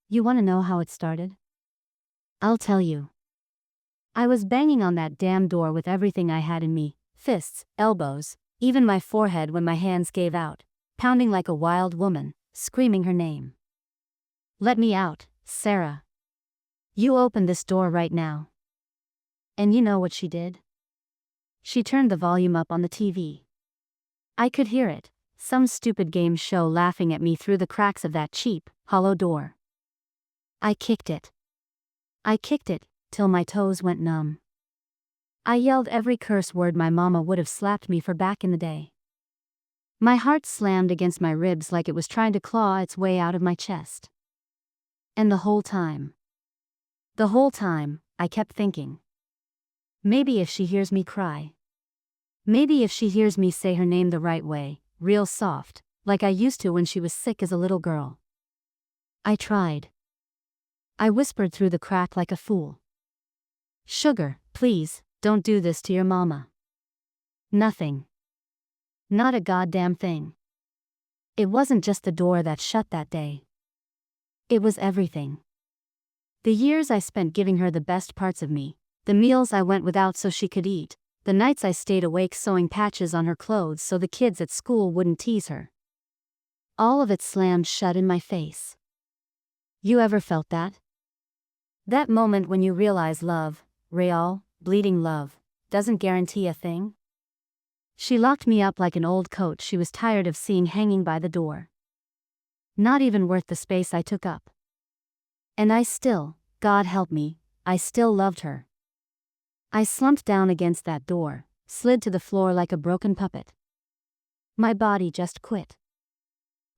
You want to know how it started? I'll tell you. I was banging on that damn door with everything I had in me, fists, elbows, even my forehead when my hands gave out, pounding like a wild woman, screaming her name. Let me out, Sarah. You open this door right now. And you know what she did? She turned the volume up on the TV. I could hear it, some stupid game show laughing at me through the cracks of that cheap, hollow door. I kicked it. Till my toes went numb. I yelled every curse word my mama would have slapped me for back in the day. My heart slammed against my ribs like it was trying to claw its way out of my chest. And the whole time, I kept thinking. Maybe if she hears me cry. Maybe if she hears me say her name the right way, real soft, like I used to when she was sick as a little girl. I tried. I whispered through the crack like a fool. Sugar, please, don't do this to your mama. Nothing. Not a goddamn thing. It wasn't just the door that shut that day. It was everything. The years I spent giving her the best parts of me, the meals I went without so she could eat, the nights I stayed awake sewing patches on her clothes so the kids at school wouldn't tease her. All of it slammed shut in my face. You ever felt that? That moment when you realize love, real, bleeding love, doesn't guarantee a thing? She locked me up like an old coat she was tired of seeing hanging by the door. Not even worth the space I took up. And I still, God help me, I still loved her. I slumped down against that door, slid to the floor like a broken puppet. My body just quit.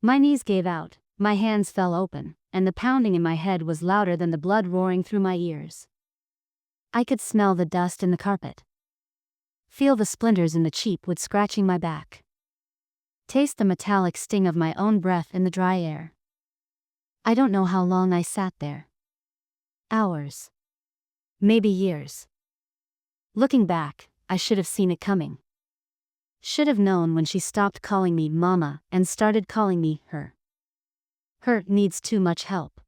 My knees gave out, my hands fell open, and the pounding in my head was louder than the blood roaring through my ears. I could smell the dust in the carpet. Feel the splinters in the cheap wood scratching my back. Taste the metallic sting of my own breath in the dry air. I don't know how long I sat there. Hours. Maybe years. Looking back, I should have seen it coming. Should have known when she stopped calling me Mama and started calling me her. Her needs too much help.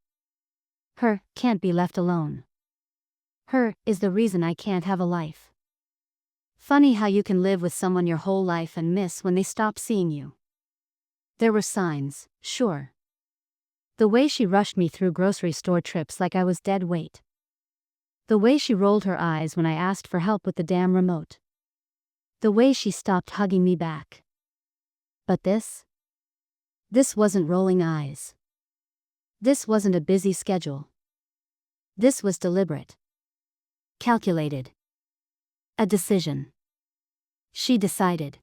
Her can't be left alone. Her is the reason I can't have a life. Funny how you can live with someone your whole life and miss when they stop seeing you. There were signs, sure. The way she rushed me through grocery store trips like I was dead weight. The way she rolled her eyes when I asked for help with the damn remote. The way she stopped hugging me back. But this wasn't rolling eyes. This wasn't a busy schedule. This was deliberate. Calculated. A decision. She decided.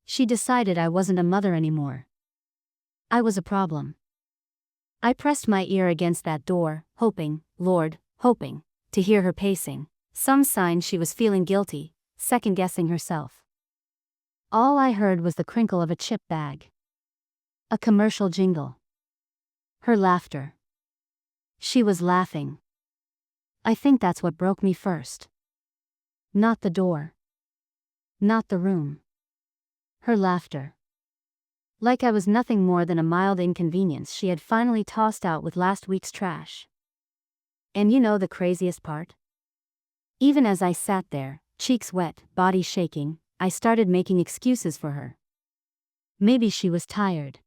She decided I wasn't a mother anymore. I was a problem. I pressed my ear against that door, hoping, Lord, hoping, to hear her pacing, some sign she was feeling guilty, second-guessing herself. All I heard was the crinkle of a chip bag. A commercial jingle. Her laughter. She was laughing. I think that's what broke me first. Not the door. Not the room. Her laughter. Like I was nothing more than a mild inconvenience she had finally tossed out with last week's trash. And you know the craziest part? Even as I sat there, cheeks wet, body shaking, I started making excuses for her. Maybe she was tired.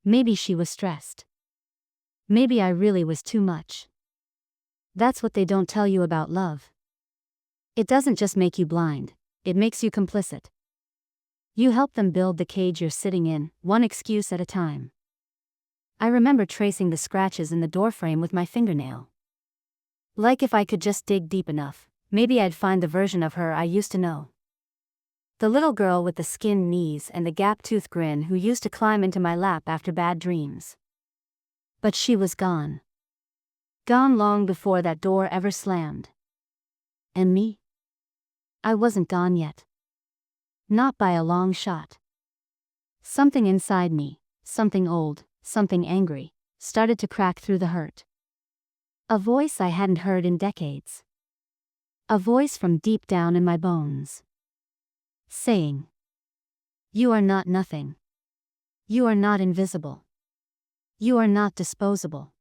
Maybe she was stressed. Maybe I really was too much. That's what they don't tell you about love. It doesn't just make you blind, it makes you complicit. You help them build the cage you're sitting in, one excuse at a time. I remember tracing the scratches in the doorframe with my fingernail. Like if I could just dig deep enough, maybe I'd find the version of her I used to know. The little girl with the skinned knees and the gap-toothed grin who used to climb into my lap after bad dreams. But she was gone. Gone long before that door ever slammed. And me? I wasn't gone yet. Not by a long shot. Something inside me, something old, something angry, started to crack through the hurt. A voice I hadn't heard in decades. A voice from deep down in my bones. Saying, "You are not nothing. You are not invisible. You are not disposable.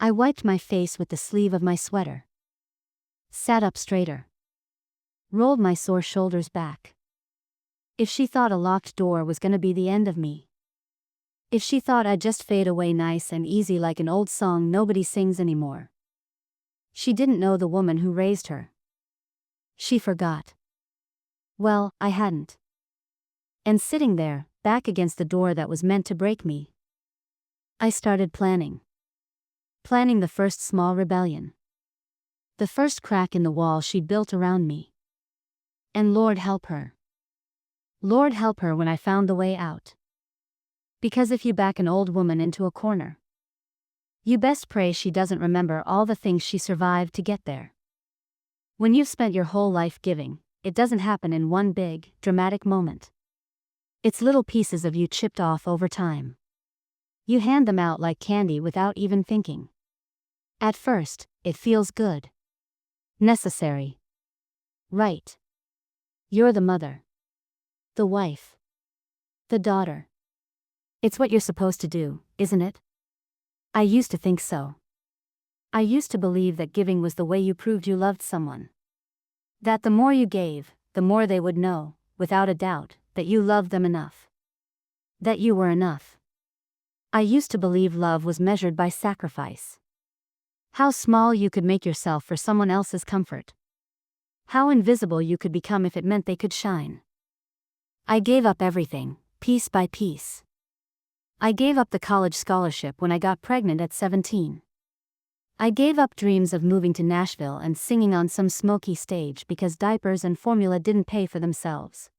I wiped my face with the sleeve of my sweater. Sat up straighter. Rolled my sore shoulders back. If she thought a locked door was gonna be the end of me. If she thought I'd just fade away nice and easy like an old song nobody sings anymore. She didn't know the woman who raised her. She forgot. Well, I hadn't. And sitting there, back against the door that was meant to break me, I started planning. Planning the first small rebellion. The first crack in the wall she'd built around me. And Lord help her. Lord help her when I found the way out. Because if you back an old woman into a corner, you best pray she doesn't remember all the things she survived to get there. When you've spent your whole life giving, it doesn't happen in one big, dramatic moment. It's little pieces of you chipped off over time. You hand them out like candy without even thinking. At first, it feels good. Necessary. Right. You're the mother. The wife. The daughter. It's what you're supposed to do, isn't it? I used to think so. I used to believe that giving was the way you proved you loved someone. That the more you gave, the more they would know, without a doubt, that you loved them enough. That you were enough. I used to believe love was measured by sacrifice. How small you could make yourself for someone else's comfort. How invisible you could become if it meant they could shine. I gave up everything, piece by piece. I gave up the college scholarship when I got pregnant at 17. I gave up dreams of moving to Nashville and singing on some smoky stage because diapers and formula didn't pay for themselves.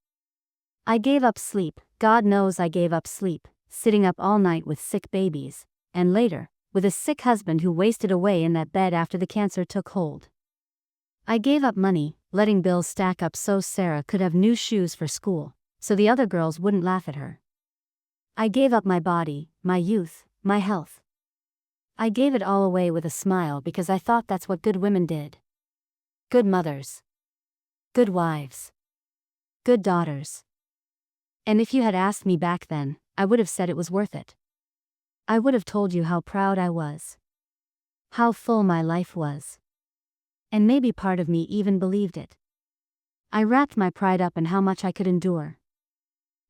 I gave up sleep, God knows I gave up sleep, sitting up all night with sick babies, and later, with a sick husband who wasted away in that bed after the cancer took hold. I gave up money, letting bills stack up so Sarah could have new shoes for school, so the other girls wouldn't laugh at her. I gave up my body, my youth, my health. I gave it all away with a smile because I thought that's what good women did. Good mothers. Good wives. Good daughters. And if you had asked me back then, I would have said it was worth it. I would have told you how proud I was. How full my life was. And maybe part of me even believed it. I wrapped my pride up in how much I could endure.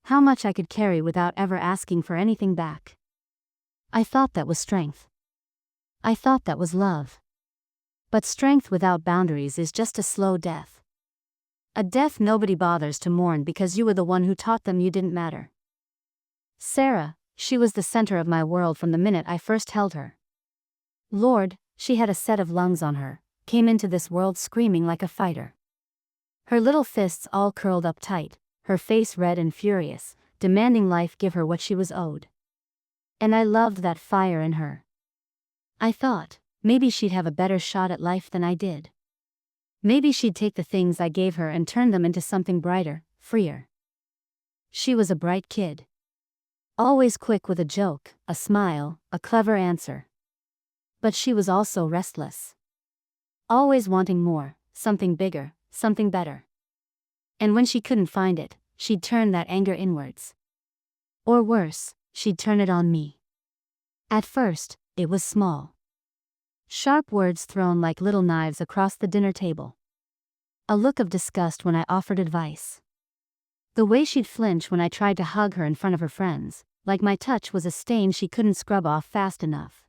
How much I could carry without ever asking for anything back. I thought that was strength. I thought that was love. But strength without boundaries is just a slow death. A death nobody bothers to mourn because you were the one who taught them you didn't matter. Sarah, she was the center of my world from the minute I first held her. Lord, she had a set of lungs on her, came into this world screaming like a fighter. Her little fists all curled up tight, her face red and furious, demanding life give her what she was owed. And I loved that fire in her. I thought, maybe she'd have a better shot at life than I did. Maybe she'd take the things I gave her and turn them into something brighter, freer. She was a bright kid. Always quick with a joke, a smile, a clever answer. But she was also restless. Always wanting more, something bigger, something better. And when she couldn't find it, she'd turn that anger inwards. Or worse, she'd turn it on me. At first, it was small. Sharp words thrown like little knives across the dinner table. A look of disgust when I offered advice. The way she'd flinch when I tried to hug her in front of her friends, like my touch was a stain she couldn't scrub off fast enough.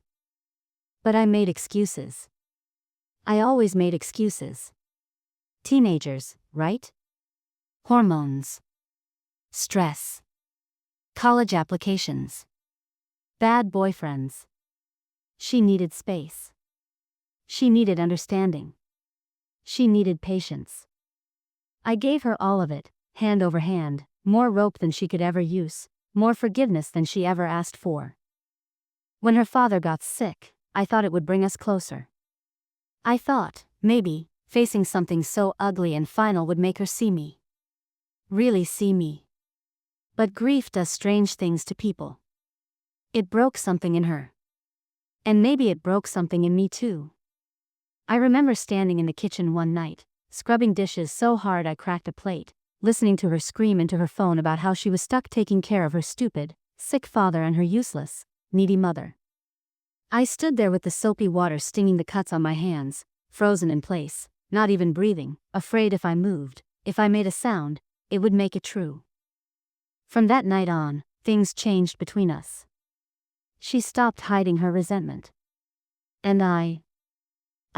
But I made excuses. I always made excuses. Teenagers, right? Hormones. Stress. College applications. Bad boyfriends. She needed space. She needed understanding. She needed patience. I gave her all of it, hand over hand, more rope than she could ever use, more forgiveness than she ever asked for. When her father got sick, I thought it would bring us closer. I thought, maybe, facing something so ugly and final would make her see me. Really see me. But grief does strange things to people. It broke something in her. And maybe it broke something in me too. I remember standing in the kitchen one night, scrubbing dishes so hard I cracked a plate, listening to her scream into her phone about how she was stuck taking care of her stupid, sick father and her useless, needy mother. I stood there with the soapy water stinging the cuts on my hands, frozen in place, not even breathing, afraid if I moved, if I made a sound, it would make it true. From that night on, things changed between us. She stopped hiding her resentment. And I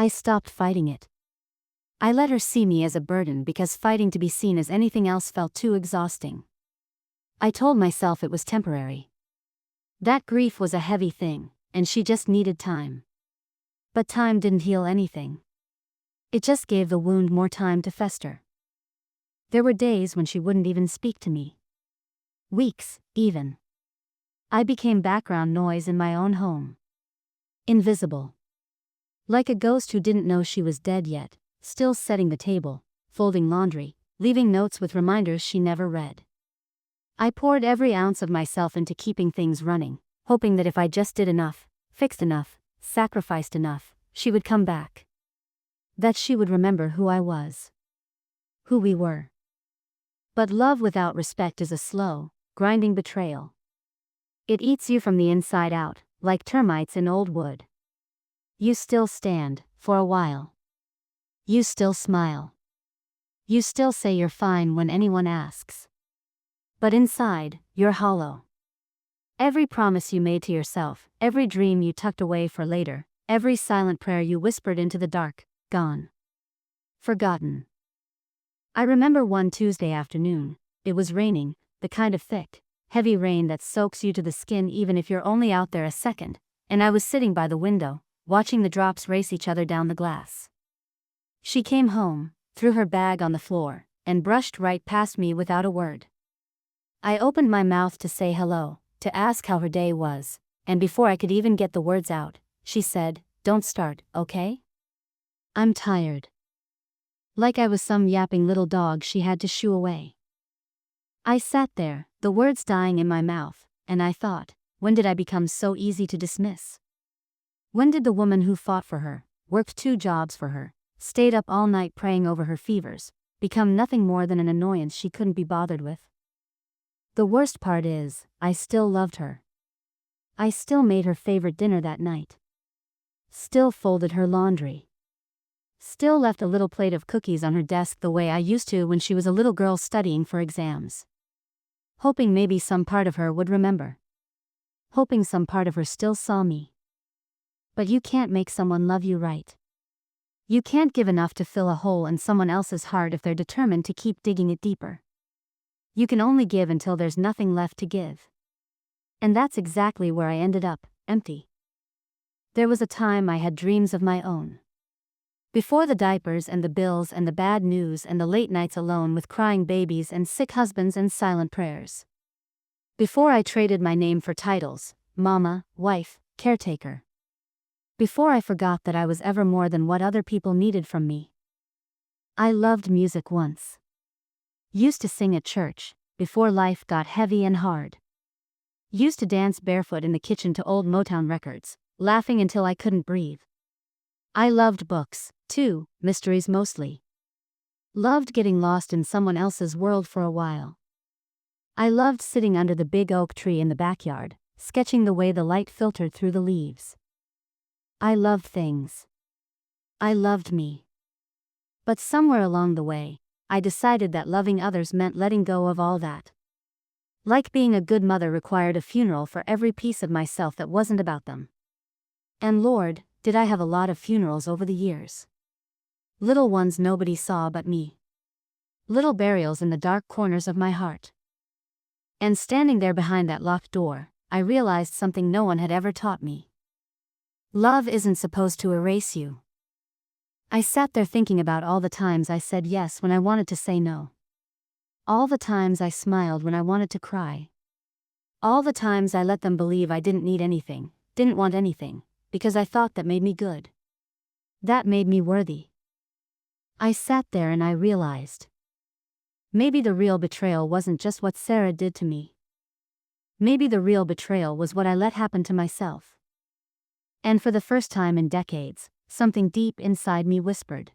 stopped fighting it. I let her see me as a burden because fighting to be seen as anything else felt too exhausting. I told myself it was temporary. That grief was a heavy thing, and she just needed time. But time didn't heal anything. It just gave the wound more time to fester. There were days when she wouldn't even speak to me. Weeks, even. I became background noise in my own home. Invisible. Like a ghost who didn't know she was dead yet, still setting the table, folding laundry, leaving notes with reminders she never read. I poured every ounce of myself into keeping things running, hoping that if I just did enough, fixed enough, sacrificed enough, she would come back. That she would remember who I was. Who we were. But love without respect is a slow, grinding betrayal. It eats you from the inside out, like termites in old wood. You still stand, for a while. You still smile. You still say you're fine when anyone asks. But inside, you're hollow. Every promise you made to yourself, every dream you tucked away for later, every silent prayer you whispered into the dark, gone. Forgotten. I remember one Tuesday afternoon. It was raining, the kind of thick, heavy rain that soaks you to the skin even if you're only out there a second, and I was sitting by the window, watching the drops race each other down the glass. She came home, threw her bag on the floor, and brushed right past me without a word. I opened my mouth to say hello, to ask how her day was, and before I could even get the words out, she said, "Don't start, okay? I'm tired." Like I was some yapping little dog she had to shoo away. I sat there, the words dying in my mouth, and I thought, when did I become so easy to dismiss? When did the woman who fought for her, worked 2 jobs for her, stayed up all night praying over her fevers, become nothing more than an annoyance she couldn't be bothered with? The worst part is, I still loved her. I still made her favorite dinner that night. Still folded her laundry. Still left a little plate of cookies on her desk the way I used to when she was a little girl studying for exams. Hoping maybe some part of her would remember. Hoping some part of her still saw me. But you can't make someone love you right. You can't give enough to fill a hole in someone else's heart if they're determined to keep digging it deeper. You can only give until there's nothing left to give. And that's exactly where I ended up, empty. There was a time I had dreams of my own. Before the diapers and the bills and the bad news and the late nights alone with crying babies and sick husbands and silent prayers. Before I traded my name for titles, mama, wife, caretaker. Before I forgot that I was ever more than what other people needed from me. I loved music once. Used to sing at church, before life got heavy and hard. Used to dance barefoot in the kitchen to old Motown records, laughing until I couldn't breathe. I loved books, too, mysteries mostly. Loved getting lost in someone else's world for a while. I loved sitting under the big oak tree in the backyard, sketching the way the light filtered through the leaves. I loved things. I loved me. But somewhere along the way, I decided that loving others meant letting go of all that. Like being a good mother required a funeral for every piece of myself that wasn't about them. And Lord, did I have a lot of funerals over the years. Little ones nobody saw but me. Little burials in the dark corners of my heart. And standing there behind that locked door, I realized something no one had ever taught me. Love isn't supposed to erase you. I sat there thinking about all the times I said yes when I wanted to say no. All the times I smiled when I wanted to cry. All the times I let them believe I didn't need anything, didn't want anything, because I thought that made me good. That made me worthy. I sat there and I realized. Maybe the real betrayal wasn't just what Sarah did to me. Maybe the real betrayal was what I let happen to myself. And for the first time in decades, something deep inside me whispered.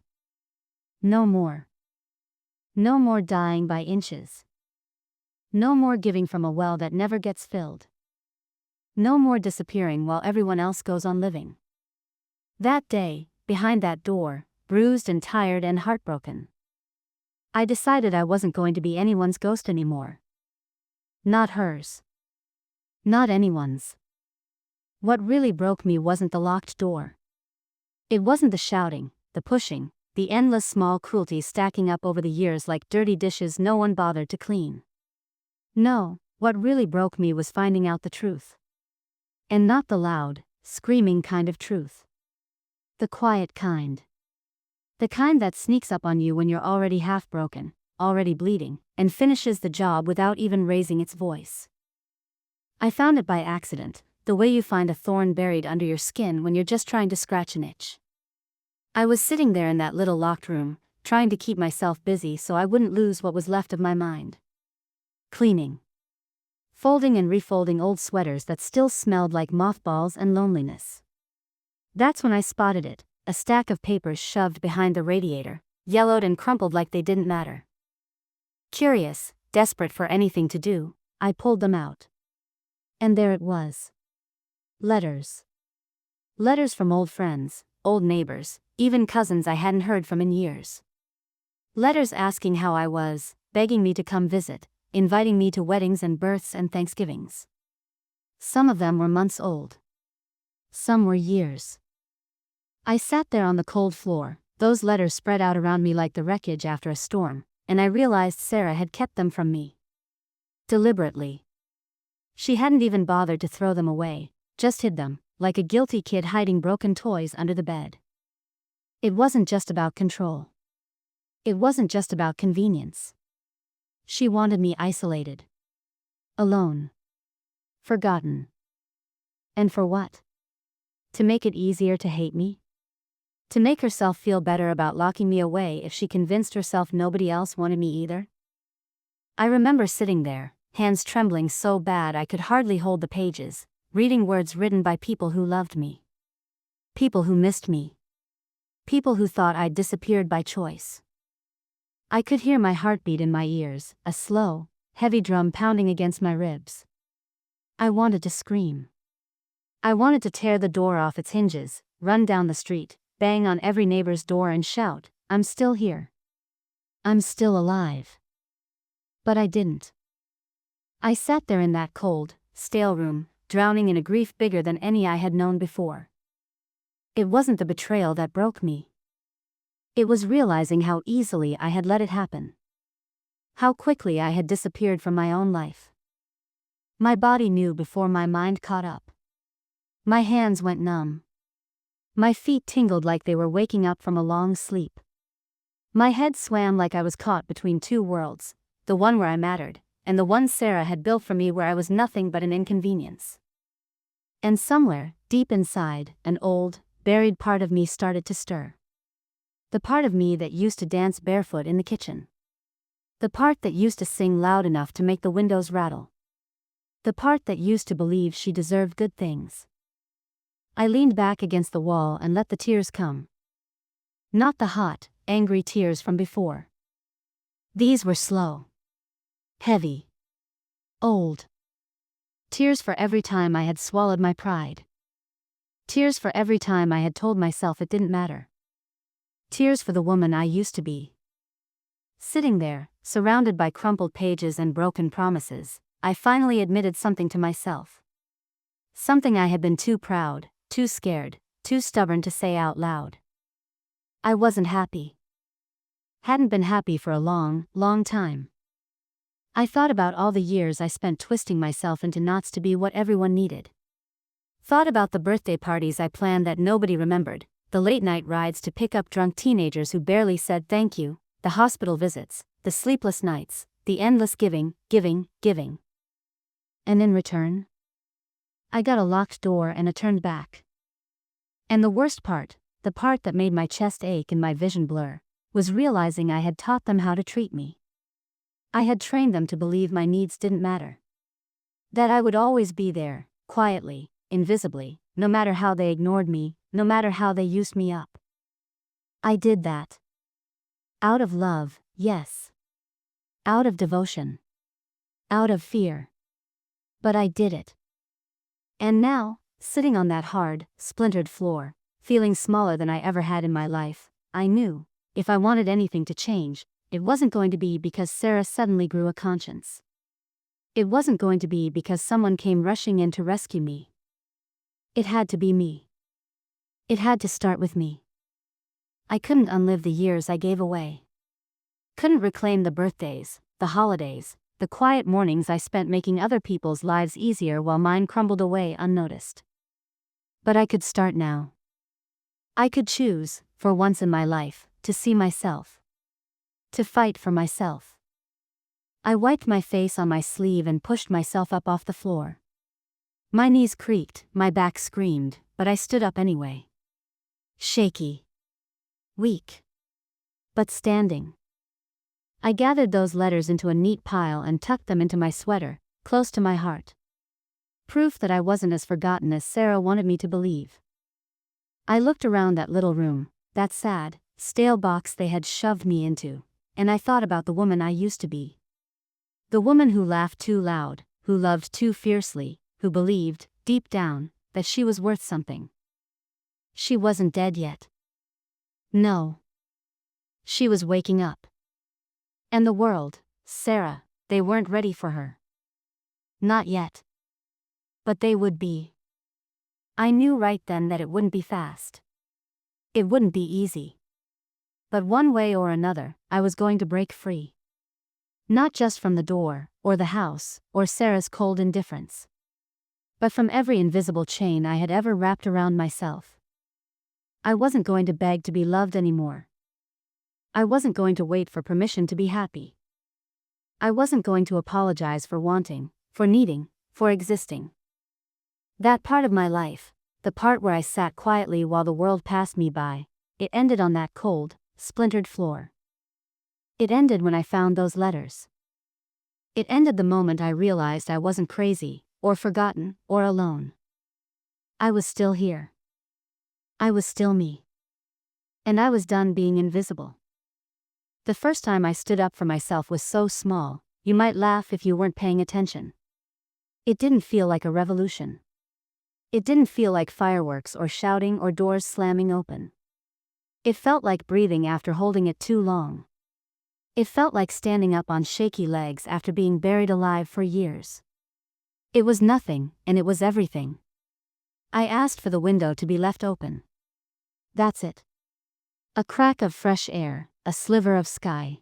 No more. No more dying by inches. No more giving from a well that never gets filled. No more disappearing while everyone else goes on living. That day, behind that door, bruised and tired and heartbroken, I decided I wasn't going to be anyone's ghost anymore. Not hers. Not anyone's. What really broke me wasn't the locked door. It wasn't the shouting, the pushing, the endless small cruelties stacking up over the years like dirty dishes no one bothered to clean. No, what really broke me was finding out the truth. And not the loud, screaming kind of truth. The quiet kind. The kind that sneaks up on you when you're already half broken, already bleeding, and finishes the job without even raising its voice. I found it by accident, the way you find a thorn buried under your skin when you're just trying to scratch an itch. I was sitting there in that little locked room, trying to keep myself busy so I wouldn't lose what was left of my mind. Cleaning. Folding and refolding old sweaters that still smelled like mothballs and loneliness. That's when I spotted it, a stack of papers shoved behind the radiator, yellowed and crumpled like they didn't matter. Curious, desperate for anything to do, I pulled them out. And there it was. Letters. Letters from old friends, old neighbors, even cousins I hadn't heard from in years. Letters asking how I was, begging me to come visit, inviting me to weddings and births and Thanksgivings. Some of them were months old. Some were years. I sat there on the cold floor, those letters spread out around me like the wreckage after a storm, and I realized Sarah had kept them from me. Deliberately. She hadn't even bothered to throw them away, just hid them, like a guilty kid hiding broken toys under the bed. It wasn't just about control. It wasn't just about convenience. She wanted me isolated. Alone. Forgotten. And for what? To make it easier to hate me? To make herself feel better about locking me away if she convinced herself nobody else wanted me either? I remember sitting there, hands trembling so bad I could hardly hold the pages, reading words written by people who loved me. People who missed me. People who thought I'd disappeared by choice. I could hear my heartbeat in my ears, a slow, heavy drum pounding against my ribs. I wanted to scream. I wanted to tear the door off its hinges, run down the street, bang on every neighbor's door and shout, "I'm still here. I'm still alive." But I didn't. I sat there in that cold, stale room, drowning in a grief bigger than any I had known before. It wasn't the betrayal that broke me. It was realizing how easily I had let it happen. How quickly I had disappeared from my own life. My body knew before my mind caught up. My hands went numb. My feet tingled like they were waking up from a long sleep. My head swam like I was caught between two worlds, the one where I mattered, and the one Sarah had built for me where I was nothing but an inconvenience. And somewhere, deep inside, an old, buried part of me started to stir. The part of me that used to dance barefoot in the kitchen. The part that used to sing loud enough to make the windows rattle. The part that used to believe she deserved good things. I leaned back against the wall and let the tears come. Not the hot, angry tears from before. These were slow. Heavy. Old. Tears for every time I had swallowed my pride. Tears for every time I had told myself it didn't matter. Tears for the woman I used to be. Sitting there, surrounded by crumpled pages and broken promises, I finally admitted something to myself. Something I had been too proud, too scared, too stubborn to say out loud. I wasn't happy. Hadn't been happy for a long, long time. I thought about all the years I spent twisting myself into knots to be what everyone needed. Thought about the birthday parties I planned that nobody remembered, the late-night rides to pick up drunk teenagers who barely said thank you, the hospital visits, the sleepless nights, the endless giving. And in return, I got a locked door and a turned back. And the worst part, the part that made my chest ache and my vision blur, was realizing I had taught them how to treat me. I had trained them to believe my needs didn't matter. That I would always be there, quietly, invisibly, no matter how they ignored me, no matter how they used me up. I did that. Out of love, yes. Out of devotion. Out of fear. But I did it. And now, sitting on that hard, splintered floor, feeling smaller than I ever had in my life, I knew, if I wanted anything to change, it wasn't going to be because Sarah suddenly grew a conscience. It wasn't going to be because someone came rushing in to rescue me. It had to be me. It had to start with me. I couldn't unlive the years I gave away. Couldn't reclaim the birthdays, the holidays, the quiet mornings I spent making other people's lives easier while mine crumbled away unnoticed. But I could start now. I could choose, for once in my life, to see myself. To fight for myself. I wiped my face on my sleeve and pushed myself up off the floor. My knees creaked, my back screamed, but I stood up anyway. Shaky. Weak. But standing. I gathered those letters into a neat pile and tucked them into my sweater, close to my heart. Proof that I wasn't as forgotten as Sarah wanted me to believe. I looked around that little room, that sad, stale box they had shoved me into, and I thought about the woman I used to be. The woman who laughed too loud, who loved too fiercely, who believed, deep down, that she was worth something. She wasn't dead yet. No. She was waking up. And the world, Sarah, they weren't ready for her. Not yet. But they would be. I knew right then that it wouldn't be fast. It wouldn't be easy. But one way or another, I was going to break free. Not just from the door, or the house, or Sarah's cold indifference. But from every invisible chain I had ever wrapped around myself. I wasn't going to beg to be loved anymore. I wasn't going to wait for permission to be happy. I wasn't going to apologize for wanting, for needing, for existing. That part of my life, the part where I sat quietly while the world passed me by, it ended on that cold, splintered floor. It ended when I found those letters. It ended the moment I realized I wasn't crazy, or forgotten, or alone. I was still here. I was still me. And I was done being invisible. The first time I stood up for myself was so small, you might laugh if you weren't paying attention. It didn't feel like a revolution. It didn't feel like fireworks or shouting or doors slamming open. It felt like breathing after holding it too long. It felt like standing up on shaky legs after being buried alive for years. It was nothing, and it was everything. I asked for the window to be left open. That's it. A crack of fresh air, a sliver of sky.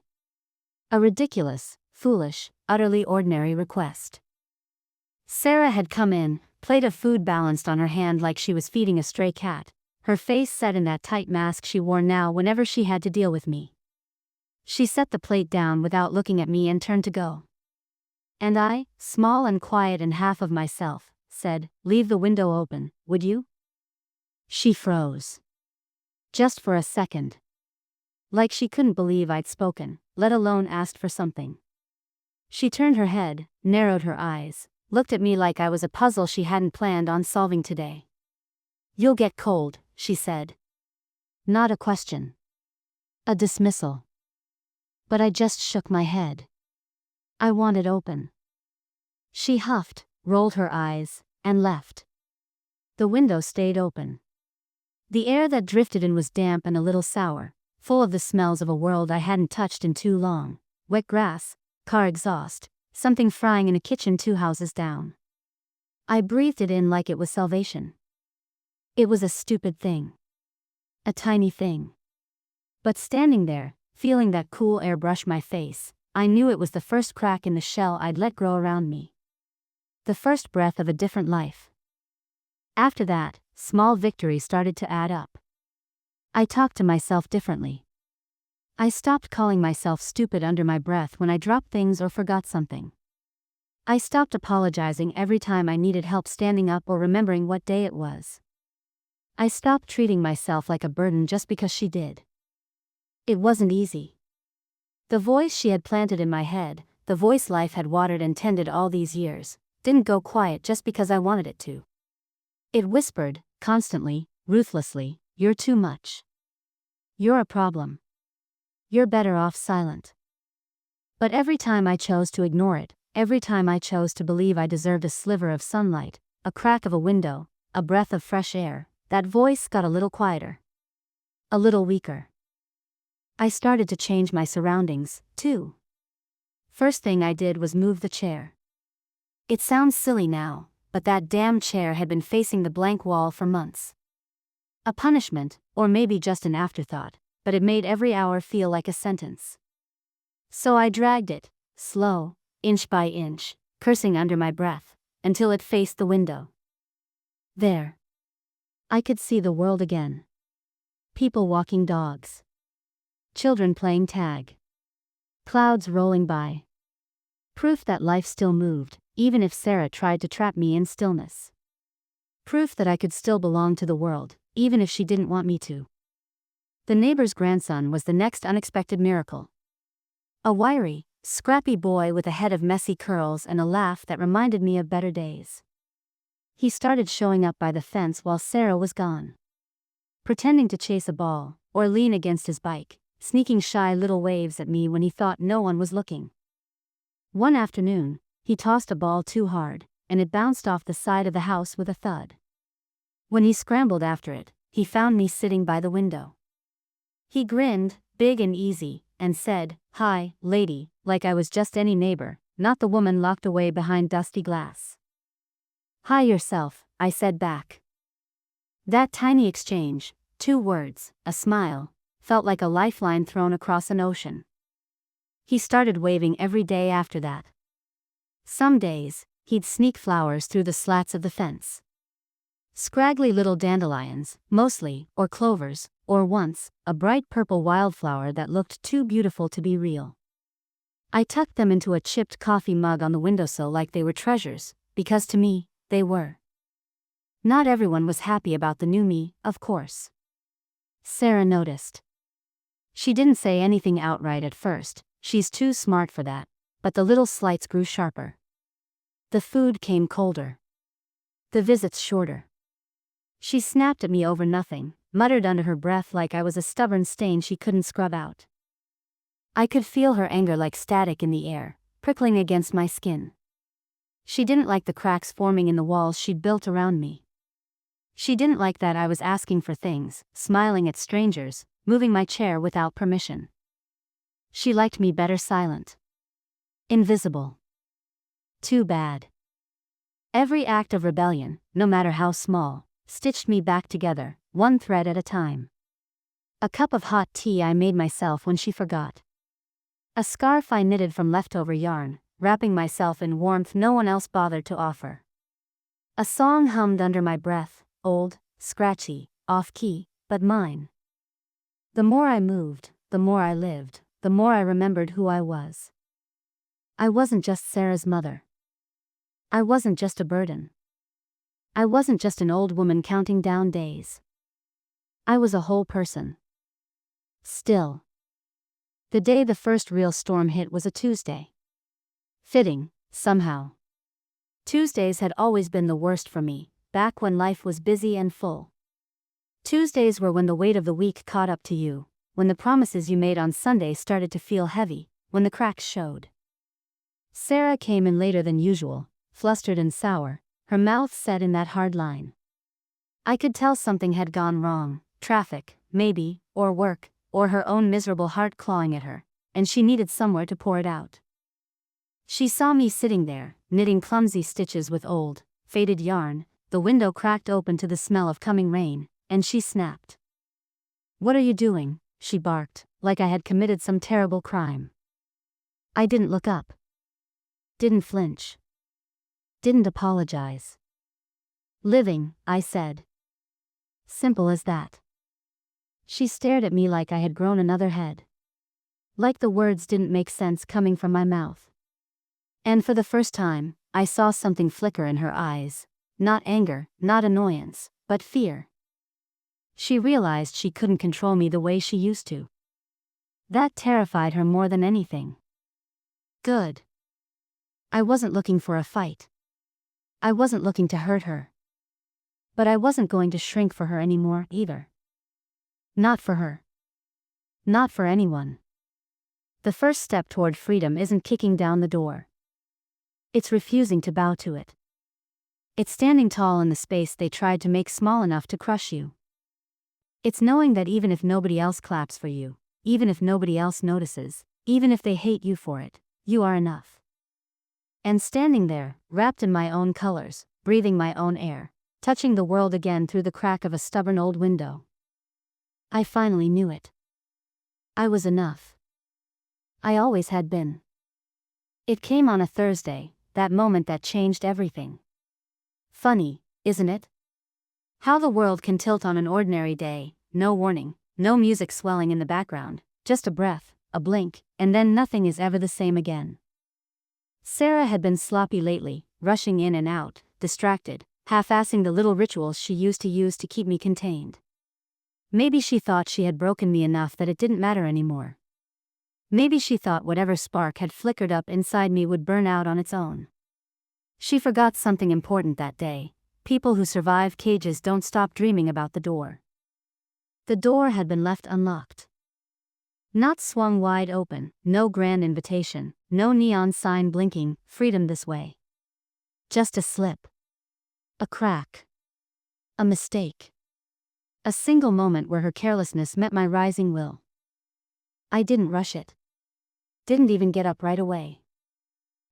A ridiculous, foolish, utterly ordinary request. Sarah had come in, plate of food balanced on her hand like she was feeding a stray cat, her face set in that tight mask she wore now whenever she had to deal with me. She set the plate down without looking at me and turned to go. And I, small and quiet and half of myself, said, "Leave the window open, would you?" She froze. Just for a second. Like she couldn't believe I'd spoken, let alone asked for something. She turned her head, narrowed her eyes, looked at me like I was a puzzle she hadn't planned on solving today. "You'll get cold," she said. Not a question. A dismissal. But I just shook my head. I want it open. She huffed, rolled her eyes, and left. The window stayed open. The air that drifted in was damp and a little sour, full of the smells of a world I hadn't touched in too long. Wet grass, car exhaust, something frying in a kitchen 2 houses down. I breathed it in like it was salvation. It was a stupid thing. A tiny thing. But standing there, feeling that cool air brush my face, I knew it was the first crack in the shell I'd let grow around me. The first breath of a different life. After that, small victories started to add up. I talked to myself differently. I stopped calling myself stupid under my breath when I dropped things or forgot something. I stopped apologizing every time I needed help standing up or remembering what day it was. I stopped treating myself like a burden just because she did. It wasn't easy. The voice she had planted in my head, the voice life had watered and tended all these years, didn't go quiet just because I wanted it to. It whispered, constantly, ruthlessly, "You're too much. You're a problem. You're better off silent." But every time I chose to ignore it, every time I chose to believe I deserved a sliver of sunlight, a crack of a window, a breath of fresh air, that voice got a little quieter. A little weaker. I started to change my surroundings, too. First thing I did was move the chair. It sounds silly now, but that damn chair had been facing the blank wall for months. A punishment, or maybe just an afterthought, but it made every hour feel like a sentence. So I dragged it, slow, inch by inch, cursing under my breath, until it faced the window. There. I could see the world again. People walking dogs. Children playing tag. Clouds rolling by. Proof that life still moved, even if Sarah tried to trap me in stillness. Proof that I could still belong to the world, even if she didn't want me to. The neighbor's grandson was the next unexpected miracle. A wiry, scrappy boy with a head of messy curls and a laugh that reminded me of better days. He started showing up by the fence while Sarah was gone. Pretending to chase a ball, or lean against his bike, sneaking shy little waves at me when he thought no one was looking. One afternoon, he tossed a ball too hard, and it bounced off the side of the house with a thud. When he scrambled after it, he found me sitting by the window. He grinned, big and easy, and said, "Hi, lady," like I was just any neighbor, not the woman locked away behind dusty glass. "Hi yourself," I said back. That tiny exchange, 2 words, a smile, felt like a lifeline thrown across an ocean. He started waving every day after that. Some days, he'd sneak flowers through the slats of the fence. Scraggly little dandelions, mostly, or clovers, or once, a bright purple wildflower that looked too beautiful to be real. I tucked them into a chipped coffee mug on the windowsill like they were treasures, because to me, they were. Not everyone was happy about the new me, of course. Sarah noticed. She didn't say anything outright at first, she's too smart for that, but the little slights grew sharper. The food came colder. The visits shorter. She snapped at me over nothing, muttered under her breath like I was a stubborn stain she couldn't scrub out. I could feel her anger like static in the air, prickling against my skin. She didn't like the cracks forming in the walls she'd built around me. She didn't like that I was asking for things, smiling at strangers, moving my chair without permission. She liked me better silent. Invisible. Too bad. Every act of rebellion, no matter how small, stitched me back together, one thread at a time. A cup of hot tea I made myself when she forgot. A scarf I knitted from leftover yarn, wrapping myself in warmth no one else bothered to offer. A song hummed under my breath, old, scratchy, off-key, but mine. The more I moved, the more I lived, the more I remembered who I was. I wasn't just Sarah's mother. I wasn't just a burden. I wasn't just an old woman counting down days. I was a whole person. Still. The day the first real storm hit was a Tuesday. Fitting, somehow. Tuesdays had always been the worst for me, back when life was busy and full. Tuesdays were when the weight of the week caught up to you, when the promises you made on Sunday started to feel heavy, when the cracks showed. Sarah came in later than usual, flustered and sour, her mouth set in that hard line. I could tell something had gone wrong, traffic, maybe, or work, or her own miserable heart clawing at her, and she needed somewhere to pour it out. She saw me sitting there, knitting clumsy stitches with old, faded yarn, the window cracked open to the smell of coming rain, and she snapped. "What are you doing?" she barked, like I had committed some terrible crime. I didn't look up. Didn't flinch. Didn't apologize. "Living," I said. Simple as that. She stared at me like I had grown another head. Like the words didn't make sense coming from my mouth. And for the first time, I saw something flicker in her eyes. Not anger, not annoyance, but fear. She realized she couldn't control me the way she used to. That terrified her more than anything. Good. I wasn't looking for a fight. I wasn't looking to hurt her. But I wasn't going to shrink for her anymore, either. Not for her. Not for anyone. The first step toward freedom isn't kicking down the door. It's refusing to bow to it. It's standing tall in the space they tried to make small enough to crush you. It's knowing that even if nobody else claps for you, even if nobody else notices, even if they hate you for it, you are enough. And standing there, wrapped in my own colors, breathing my own air, touching the world again through the crack of a stubborn old window. I finally knew it. I was enough. I always had been. It came on a Thursday, that moment that changed everything. Funny, isn't it? How the world can tilt on an ordinary day, no warning, no music swelling in the background, just a breath, a blink, and then nothing is ever the same again. Sarah had been sloppy lately, rushing in and out, distracted, half-assing the little rituals she used to keep me contained. Maybe she thought she had broken me enough that it didn't matter anymore. Maybe she thought whatever spark had flickered up inside me would burn out on its own. She forgot something important that day. People who survive cages don't stop dreaming about the door. The door had been left unlocked. Not swung wide open, no grand invitation, no neon sign blinking, freedom this way. Just a slip. A crack. A mistake. A single moment where her carelessness met my rising will. I didn't rush it. Didn't even get up right away.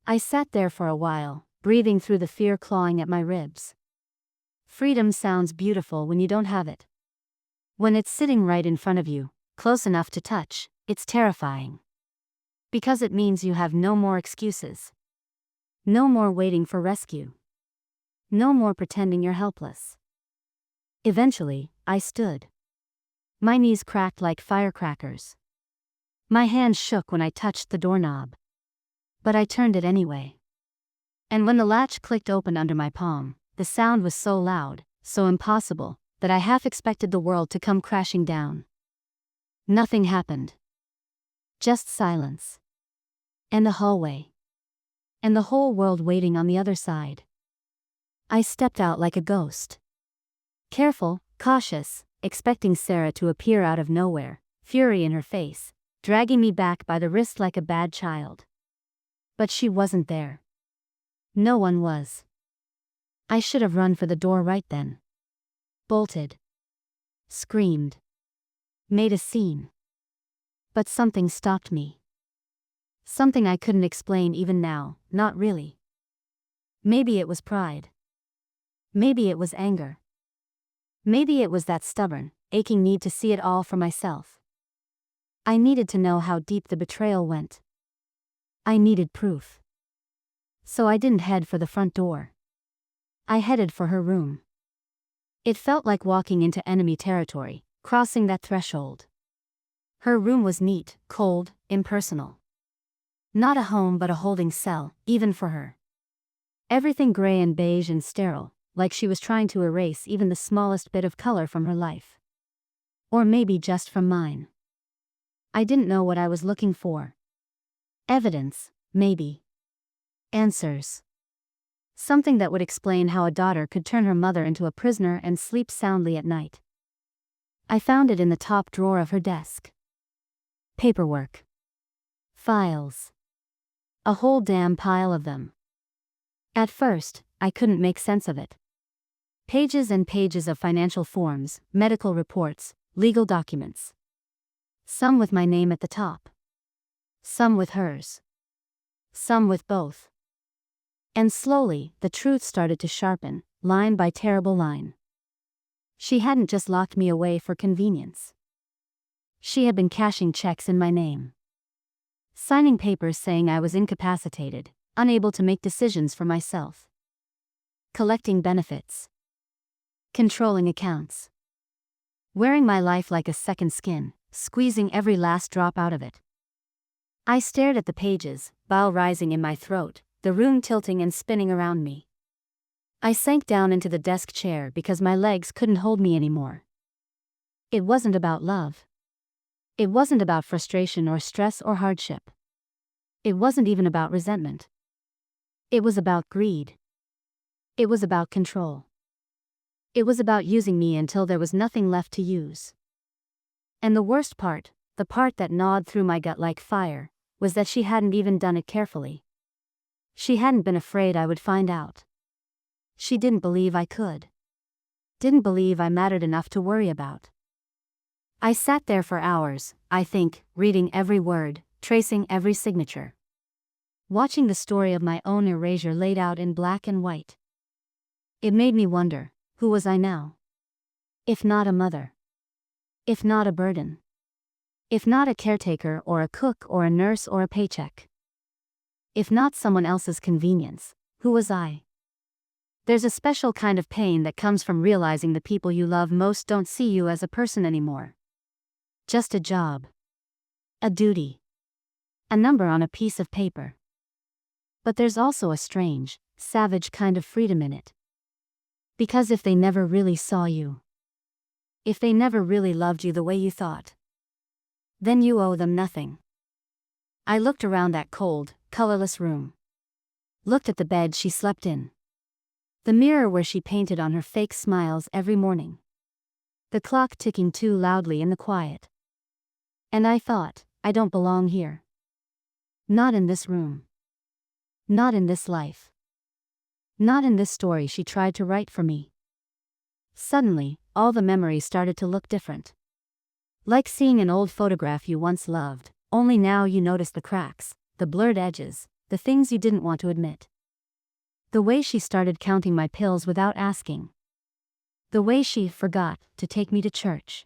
I sat there for a while, breathing through the fear clawing at my ribs. Freedom sounds beautiful when you don't have it. When it's sitting right in front of you, close enough to touch, it's terrifying. Because it means you have no more excuses. No more waiting for rescue. No more pretending you're helpless. Eventually, I stood. My knees cracked like firecrackers. My hands shook when I touched the doorknob. But I turned it anyway. And when the latch clicked open under my palm, the sound was so loud, so impossible, that I half expected the world to come crashing down. Nothing happened. Just silence. And the hallway. And the whole world waiting on the other side. I stepped out like a ghost. Careful, cautious, expecting Sarah to appear out of nowhere, fury in her face, dragging me back by the wrist like a bad child. But she wasn't there. No one was. I should have run for the door right then. Bolted. Screamed. Made a scene. But something stopped me. Something I couldn't explain even now, not really. Maybe it was pride. Maybe it was anger. Maybe it was that stubborn, aching need to see it all for myself. I needed to know how deep the betrayal went. I needed proof. So I didn't head for the front door. I headed for her room. It felt like walking into enemy territory, crossing that threshold. Her room was neat, cold, impersonal. Not a home but a holding cell, even for her. Everything gray and beige and sterile, like she was trying to erase even the smallest bit of color from her life. Or maybe just from mine. I didn't know what I was looking for. Evidence, maybe. Answers. Something that would explain how a daughter could turn her mother into a prisoner and sleep soundly at night. I found it in the top drawer of her desk. Paperwork. Files. A whole damn pile of them. At first, I couldn't make sense of it. Pages and pages of financial forms, medical reports, legal documents. Some with my name at the top. Some with hers. Some with both. And slowly, the truth started to sharpen, line by terrible line. She hadn't just locked me away for convenience. She had been cashing checks in my name. Signing papers saying I was incapacitated, unable to make decisions for myself. Collecting benefits. Controlling accounts. Wearing my life like a second skin, squeezing every last drop out of it. I stared at the pages, bile rising in my throat, the room tilting and spinning around me. I sank down into the desk chair because my legs couldn't hold me anymore. It wasn't about love. It wasn't about frustration or stress or hardship. It wasn't even about resentment. It was about greed. It was about control. It was about using me until there was nothing left to use. And the worst part, the part that gnawed through my gut like fire, was that she hadn't even done it carefully. She hadn't been afraid I would find out. She didn't believe I could. Didn't believe I mattered enough to worry about. I sat there for hours, I think, reading every word, tracing every signature. Watching the story of my own erasure laid out in black and white. It made me wonder, who was I now? If not a mother. If not a burden. If not a caretaker or a cook or a nurse or a paycheck. If not someone else's convenience, who was I? There's a special kind of pain that comes from realizing the people you love most don't see you as a person anymore. Just a job. A duty. A number on a piece of paper. But there's also a strange, savage kind of freedom in it. Because if they never really saw you, if they never really loved you the way you thought, then you owe them nothing. I looked around that cold, colorless room. Looked at the bed she slept in. The mirror where she painted on her fake smiles every morning. The clock ticking too loudly in the quiet. And I thought, I don't belong here. Not in this room. Not in this life. Not in this story she tried to write for me. Suddenly, all the memories started to look different. Like seeing an old photograph you once loved, only now you notice the cracks, the blurred edges, the things you didn't want to admit. The way she started counting my pills without asking. The way she forgot to take me to church.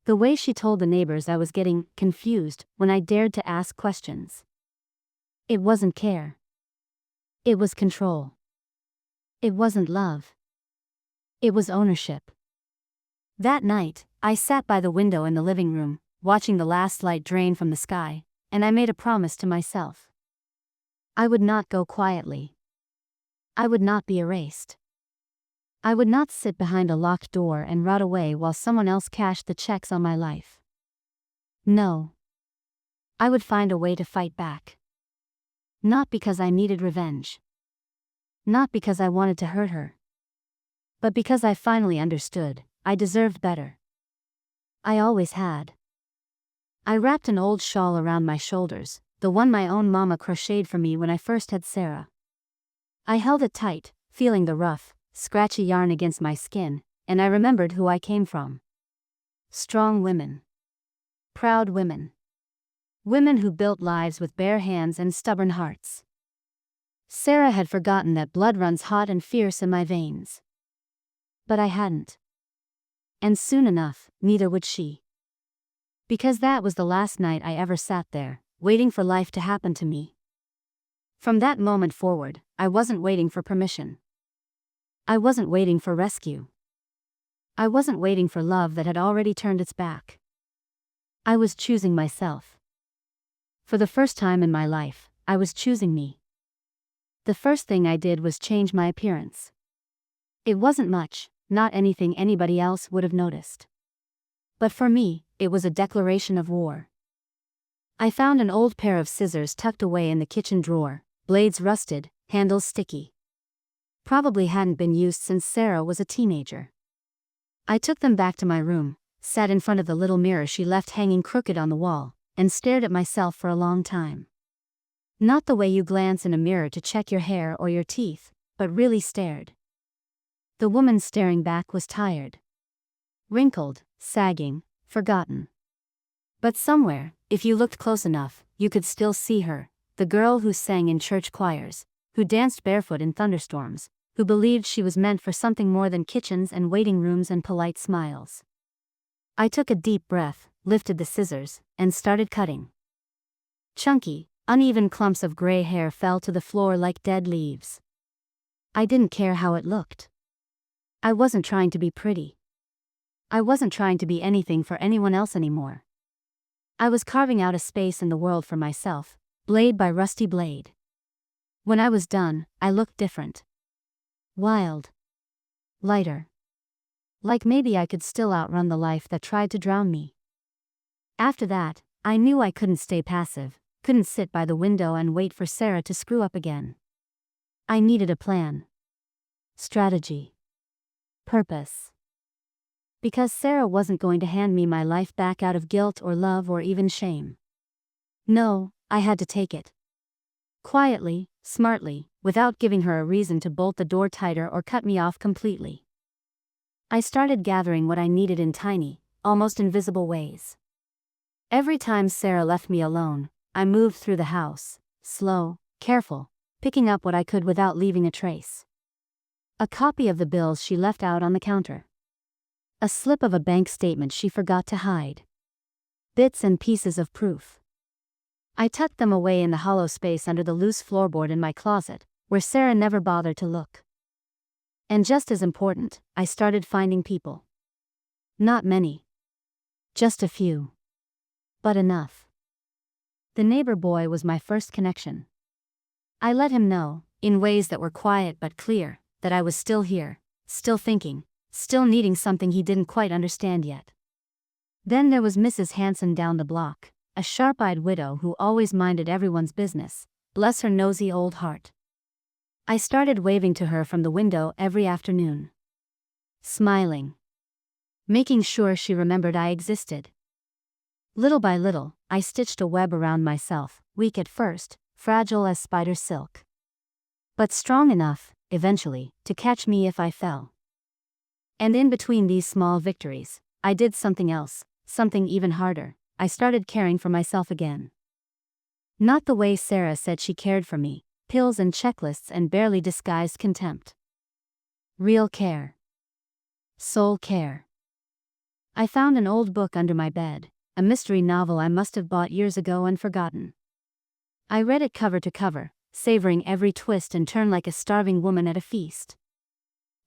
The way she told the neighbors I was getting confused when I dared to ask questions. It wasn't care. It was control. It wasn't love. It was ownership. That night, I sat by the window in the living room, watching the last light drain from the sky, and I made a promise to myself. I would not go quietly. I would not be erased. I would not sit behind a locked door and rot away while someone else cashed the checks on my life. No. I would find a way to fight back. Not because I needed revenge. Not because I wanted to hurt her. But because I finally understood, I deserved better. I always had. I wrapped an old shawl around my shoulders, the one my own mama crocheted for me when I first had Sarah. I held it tight, feeling the rough, scratchy yarn against my skin, and I remembered who I came from. Strong women. Proud women. Women who built lives with bare hands and stubborn hearts. Sarah had forgotten that blood runs hot and fierce in my veins. But I hadn't. And soon enough, neither would she. Because that was the last night I ever sat there, waiting for life to happen to me. From that moment forward, I wasn't waiting for permission. I wasn't waiting for rescue. I wasn't waiting for love that had already turned its back. I was choosing myself. For the first time in my life, I was choosing me. The first thing I did was change my appearance. It wasn't much, not anything anybody else would have noticed. But for me, it was a declaration of war. I found an old pair of scissors tucked away in the kitchen drawer, blades rusted, handles sticky. Probably hadn't been used since Sarah was a teenager. I took them back to my room, sat in front of the little mirror she left hanging crooked on the wall, and stared at myself for a long time. Not the way you glance in a mirror to check your hair or your teeth, but really stared. The woman staring back was tired. Wrinkled, sagging, forgotten. But somewhere, if you looked close enough, you could still see her, the girl who sang in church choirs, who danced barefoot in thunderstorms, who believed she was meant for something more than kitchens and waiting rooms and polite smiles. I took a deep breath, lifted the scissors, and started cutting. Chunky, uneven clumps of gray hair fell to the floor like dead leaves. I didn't care how it looked. I wasn't trying to be pretty. I wasn't trying to be anything for anyone else anymore. I was carving out a space in the world for myself, blade by rusty blade. When I was done, I looked different. Wild. Lighter. Like maybe I could still outrun the life that tried to drown me. After that, I knew I couldn't stay passive, couldn't sit by the window and wait for Sarah to screw up again. I needed a plan. Strategy. Purpose. Because Sarah wasn't going to hand me my life back out of guilt or love or even shame. No, I had to take it. Quietly, smartly, without giving her a reason to bolt the door tighter or cut me off completely. I started gathering what I needed in tiny, almost invisible ways. Every time Sarah left me alone, I moved through the house, slow, careful, picking up what I could without leaving a trace. A copy of the bills she left out on the counter. A slip of a bank statement she forgot to hide. Bits and pieces of proof. I tucked them away in the hollow space under the loose floorboard in my closet, where Sarah never bothered to look. And just as important, I started finding people. Not many. Just a few. But enough. The neighbor boy was my first connection. I let him know, in ways that were quiet but clear, that I was still here, still thinking, still needing something he didn't quite understand yet. Then there was Mrs. Hanson down the block, a sharp-eyed widow who always minded everyone's business, bless her nosy old heart. I started waving to her from the window every afternoon. Smiling. Making sure she remembered I existed. Little by little, I stitched a web around myself, weak at first, fragile as spider silk. But strong enough, eventually, to catch me if I fell. And in between these small victories, I did something else, something even harder. I started caring for myself again. Not the way Sarah said she cared for me, pills and checklists and barely disguised contempt. Real care. Soul care. I found an old book under my bed, a mystery novel I must have bought years ago and forgotten. I read it cover to cover, savoring every twist and turn like a starving woman at a feast.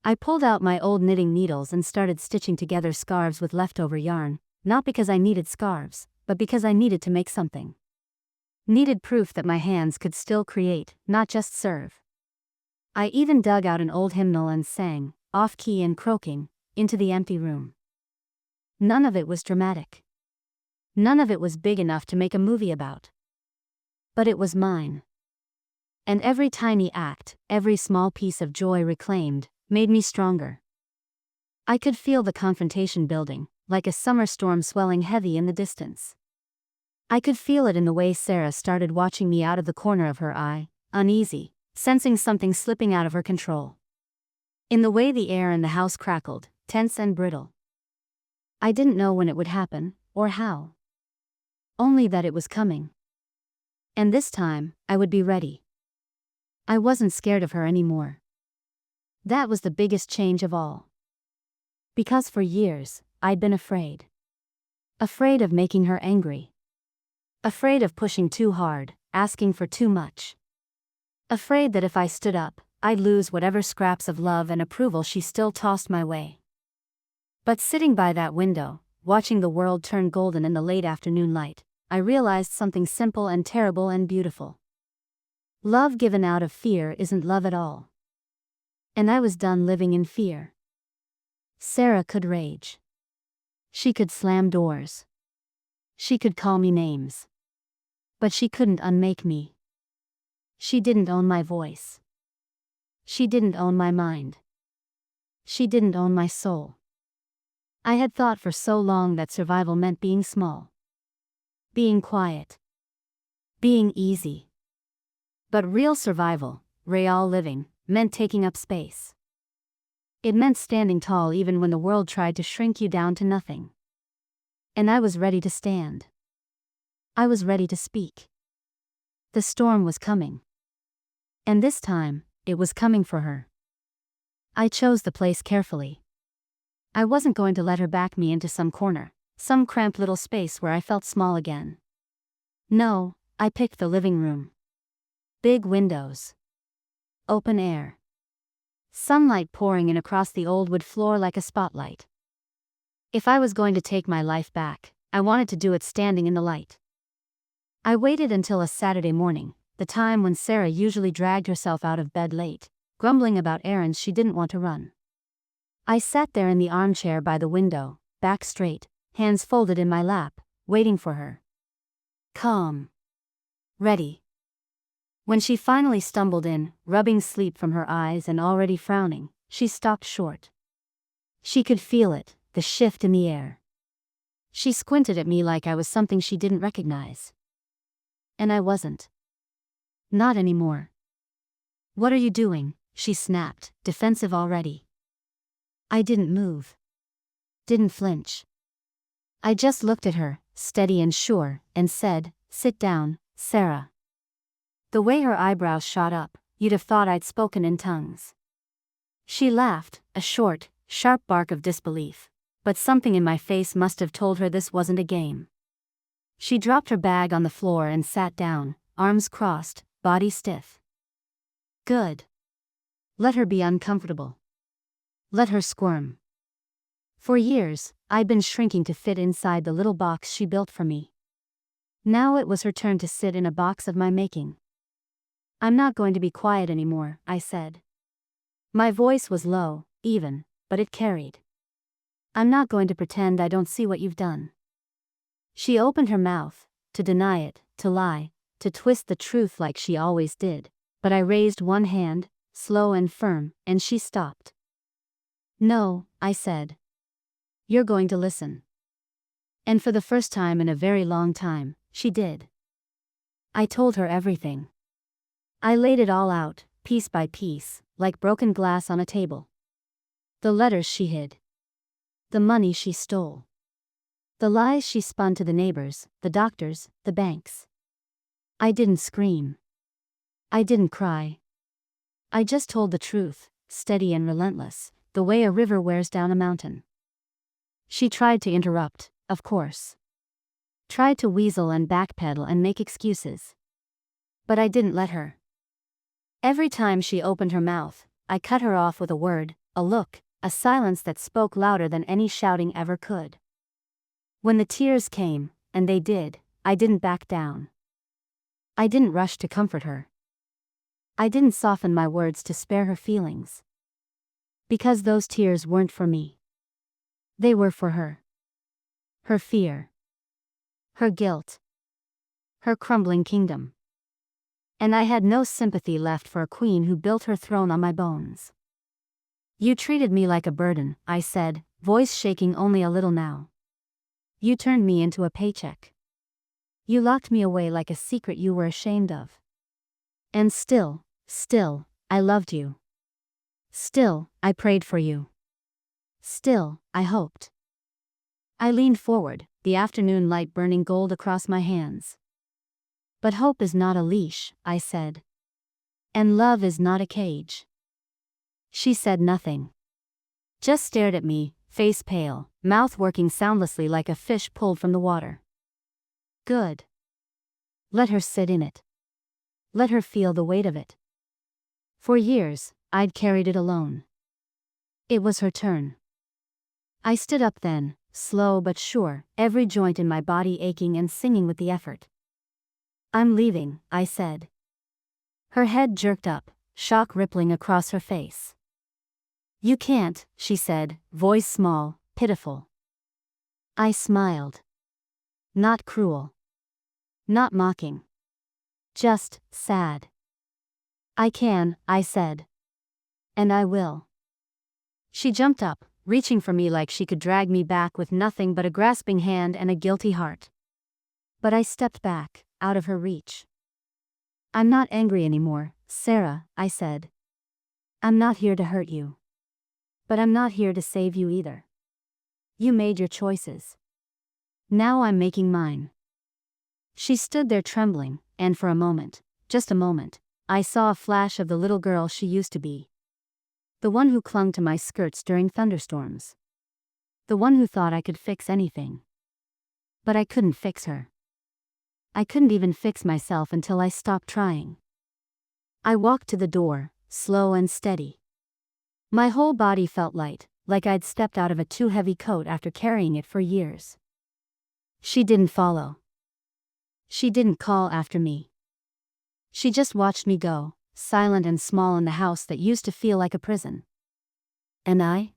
I pulled out my old knitting needles and started stitching together scarves with leftover yarn, not because I needed scarves, but because I needed to make something. Needed proof that my hands could still create, not just serve. I even dug out an old hymnal and sang, off-key and croaking, into the empty room. None of it was dramatic. None of it was big enough to make a movie about. But it was mine. And every tiny act, every small piece of joy reclaimed, made me stronger. I could feel the confrontation building, like a summer storm swelling heavy in the distance. I could feel it in the way Sarah started watching me out of the corner of her eye, uneasy, sensing something slipping out of her control. In the way the air in the house crackled, tense and brittle. I didn't know when it would happen, or how. Only that it was coming. And this time, I would be ready. I wasn't scared of her anymore. That was the biggest change of all. Because for years, I'd been afraid. Afraid of making her angry. Afraid of pushing too hard, asking for too much. Afraid that if I stood up, I'd lose whatever scraps of love and approval she still tossed my way. But sitting by that window, watching the world turn golden in the late afternoon light, I realized something simple and terrible and beautiful. Love given out of fear isn't love at all. And I was done living in fear. Sarah could rage. She could slam doors. She could call me names. But she couldn't unmake me. She didn't own my voice. She didn't own my mind. She didn't own my soul. I had thought for so long that survival meant being small. Being quiet. Being easy. But real survival, real living, meant taking up space. It meant standing tall even when the world tried to shrink you down to nothing. And I was ready to stand. I was ready to speak. The storm was coming. And this time, it was coming for her. I chose the place carefully. I wasn't going to let her back me into some corner, some cramped little space where I felt small again. No, I picked the living room. Big windows. Open air. Sunlight pouring in across the old wood floor like a spotlight. If I was going to take my life back, I wanted to do it standing in the light. I waited until a Saturday morning, the time when Sarah usually dragged herself out of bed late, grumbling about errands she didn't want to run. I sat there in the armchair by the window, back straight, hands folded in my lap, waiting for her. Calm. Ready. When she finally stumbled in, rubbing sleep from her eyes and already frowning, she stopped short. She could feel it, the shift in the air. She squinted at me like I was something she didn't recognize. And I wasn't. Not anymore. "What are you doing?" she snapped, defensive already. I didn't move. Didn't flinch. I just looked at her, steady and sure, and said, "Sit down, Sarah." The way her eyebrows shot up, you'd have thought I'd spoken in tongues. She laughed, a short, sharp bark of disbelief, but something in my face must have told her this wasn't a game. She dropped her bag on the floor and sat down, arms crossed, body stiff. Good. Let her be uncomfortable. Let her squirm. For years, I'd been shrinking to fit inside the little box she built for me. Now it was her turn to sit in a box of my making. "I'm not going to be quiet anymore," I said. My voice was low, even, but it carried. "I'm not going to pretend I don't see what you've done." She opened her mouth, to deny it, to lie, to twist the truth like she always did, but I raised one hand, slow and firm, and she stopped. "No," I said. "You're going to listen." And for the first time in a very long time, she did. I told her everything. I laid it all out, piece by piece, like broken glass on a table. The letters she hid. The money she stole. The lies she spun to the neighbors, the doctors, the banks. I didn't scream. I didn't cry. I just told the truth, steady and relentless, the way a river wears down a mountain. She tried to interrupt, of course. Tried to weasel and backpedal and make excuses. But I didn't let her. Every time she opened her mouth, I cut her off with a word, a look, a silence that spoke louder than any shouting ever could. When the tears came, and they did, I didn't back down. I didn't rush to comfort her. I didn't soften my words to spare her feelings. Because those tears weren't for me. They were for her. Her fear. Her guilt. Her crumbling kingdom. And I had no sympathy left for a queen who built her throne on my bones. "You treated me like a burden," I said, voice shaking only a little now. "You turned me into a paycheck. You locked me away like a secret you were ashamed of. And still, I loved you. Still, I prayed for you. Still, I hoped." I leaned forward, the afternoon light burning gold across my hands. "But hope is not a leash," I said. "And love is not a cage." She said nothing. Just stared at me, face pale, mouth working soundlessly like a fish pulled from the water. Good. Let her sit in it. Let her feel the weight of it. For years, I'd carried it alone. It was her turn. I stood up then, slow but sure, every joint in my body aching and singing with the effort. "I'm leaving," I said. Her head jerked up, shock rippling across her face. "You can't," she said, voice small, pitiful. I smiled. Not cruel. Not mocking. Just sad. "I can," I said. "And I will." She jumped up, reaching for me like she could drag me back with nothing but a grasping hand and a guilty heart. But I stepped back, out of her reach. "I'm not angry anymore, Sarah," I said. "I'm not here to hurt you. But I'm not here to save you either. You made your choices. Now I'm making mine." She stood there trembling, and for a moment, just a moment, I saw a flash of the little girl she used to be. The one who clung to my skirts during thunderstorms. The one who thought I could fix anything. But I couldn't fix her. I couldn't even fix myself until I stopped trying. I walked to the door, slow and steady. My whole body felt light, like I'd stepped out of a too heavy coat after carrying it for years. She didn't follow. She didn't call after me. She just watched me go, silent and small in the house that used to feel like a prison. And I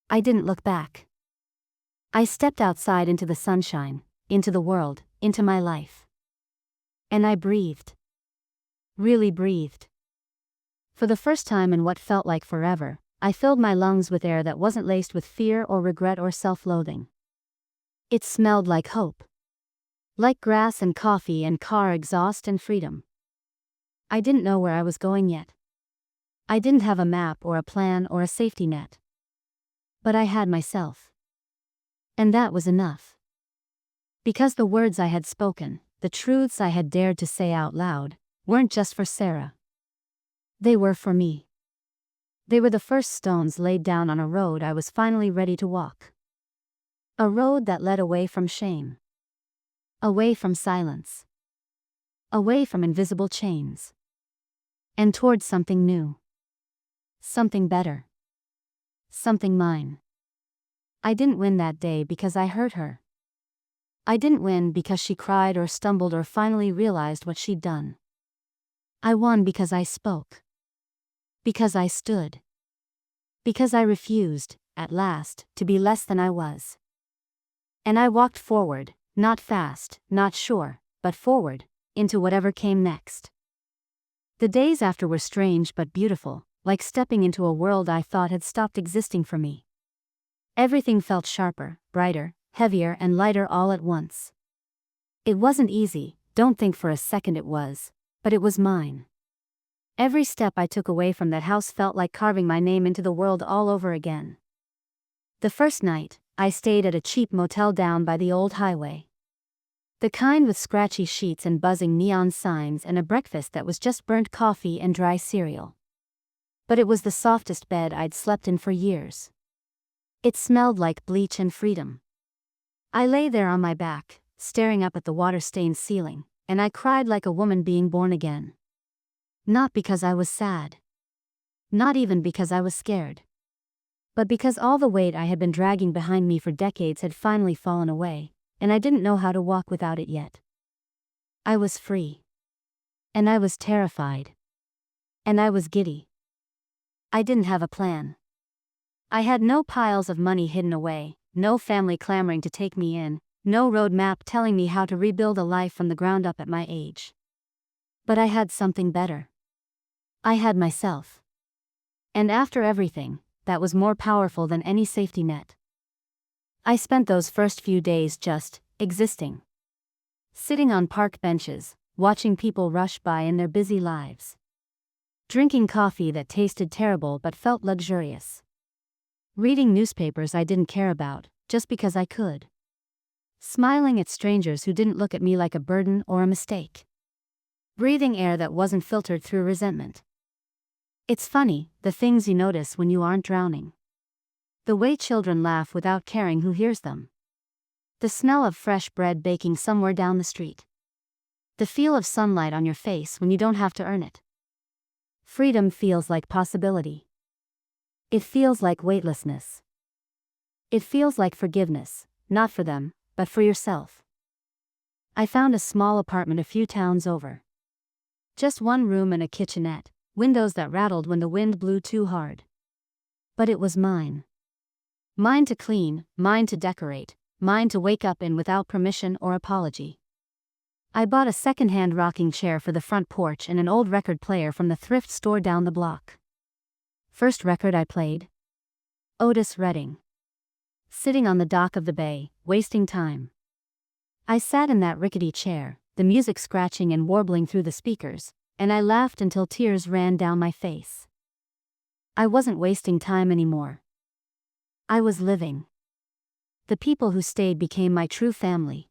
didn't look back. I stepped outside into the sunshine, into the world, into my life. And I breathed. Really breathed. For the first time in what felt like forever, I filled my lungs with air that wasn't laced with fear or regret or self-loathing. It smelled like hope. Like grass and coffee and car exhaust and freedom. I didn't know where I was going yet. I didn't have a map or a plan or a safety net. But I had myself. And that was enough. Because the words I had spoken, the truths I had dared to say out loud, weren't just for Sarah. They were for me. They were the first stones laid down on a road I was finally ready to walk. A road that led away from shame. Away from silence. Away from invisible chains. And towards something new. Something better. Something mine. I didn't win that day because I hurt her. I didn't win because she cried or stumbled or finally realized what she'd done. I won because I spoke. Because I stood. Because I refused, at last, to be less than I was. And I walked forward, not fast, not sure, but forward, into whatever came next. The days after were strange but beautiful, like stepping into a world I thought had stopped existing for me. Everything felt sharper, brighter, heavier and lighter all at once. It wasn't easy, don't think for a second it was, but it was mine. Every step I took away from that house felt like carving my name into the world all over again. The first night, I stayed at a cheap motel down by the old highway. The kind with scratchy sheets and buzzing neon signs and a breakfast that was just burnt coffee and dry cereal. But it was the softest bed I'd slept in for years. It smelled like bleach and freedom. I lay there on my back, staring up at the water-stained ceiling, and I cried like a woman being born again. Not because I was sad. Not even because I was scared. But because all the weight I had been dragging behind me for decades had finally fallen away, and I didn't know how to walk without it yet. I was free. And I was terrified. And I was giddy. I didn't have a plan. I had no piles of money hidden away, no family clamoring to take me in, no road map telling me how to rebuild a life from the ground up at my age. But I had something better. I had myself. And after everything, that was more powerful than any safety net. I spent those first few days just existing. Sitting on park benches, watching people rush by in their busy lives. Drinking coffee that tasted terrible but felt luxurious. Reading newspapers I didn't care about, just because I could. Smiling at strangers who didn't look at me like a burden or a mistake. Breathing air that wasn't filtered through resentment. It's funny, the things you notice when you aren't drowning. The way children laugh without caring who hears them. The smell of fresh bread baking somewhere down the street. The feel of sunlight on your face when you don't have to earn it. Freedom feels like possibility. It feels like weightlessness. It feels like forgiveness, not for them, but for yourself. I found a small apartment a few towns over. Just one room and a kitchenette, windows that rattled when the wind blew too hard. But it was mine. Mine to clean, mine to decorate, mine to wake up in without permission or apology. I bought a second-hand rocking chair for the front porch and an old record player from the thrift store down the block. First record I played? Otis Redding. Sitting on the dock of the bay, wasting time. I sat in that rickety chair, the music scratching and warbling through the speakers, and I laughed until tears ran down my face. I wasn't wasting time anymore. I was living. The people who stayed became my true family.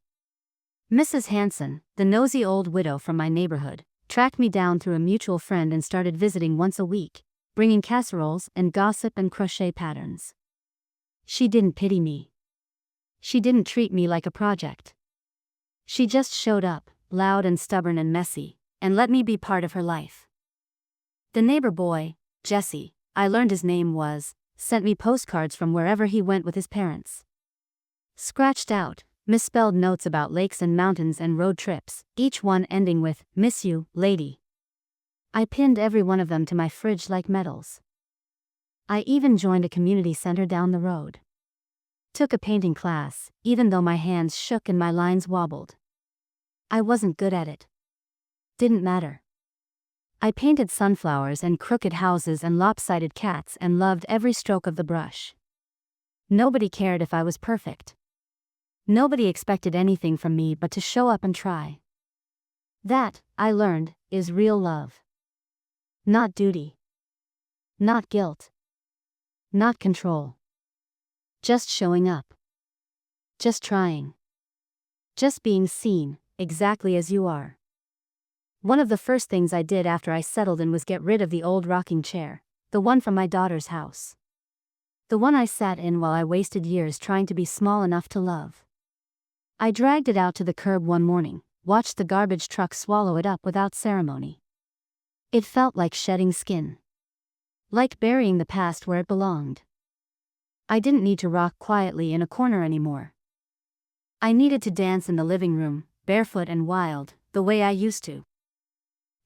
Mrs. Hanson, the nosy old widow from my neighborhood, tracked me down through a mutual friend and started visiting once a week, bringing casseroles and gossip and crochet patterns. She didn't pity me. She didn't treat me like a project. She just showed up, loud and stubborn and messy, and let me be part of her life. The neighbor boy, Jesse, I learned his name was, sent me postcards from wherever he went with his parents. Scratched out, misspelled notes about lakes and mountains and road trips, each one ending with, "Miss you, lady." I pinned every one of them to my fridge like medals. I even joined a community center down the road. Took a painting class, even though my hands shook and my lines wobbled. I wasn't good at it. Didn't matter. I painted sunflowers and crooked houses and lopsided cats and loved every stroke of the brush. Nobody cared if I was perfect. Nobody expected anything from me but to show up and try. That, I learned, is real love. Not duty. Not guilt. Not control. Just showing up. Just trying. Just being seen, exactly as you are. One of the first things I did after I settled in was get rid of the old rocking chair, the one from my daughter's house. The one I sat in while I wasted years trying to be small enough to love. I dragged it out to the curb one morning, watched the garbage truck swallow it up without ceremony. It felt like shedding skin. Like burying the past where it belonged. I didn't need to rock quietly in a corner anymore. I needed to dance in the living room, barefoot and wild, the way I used to.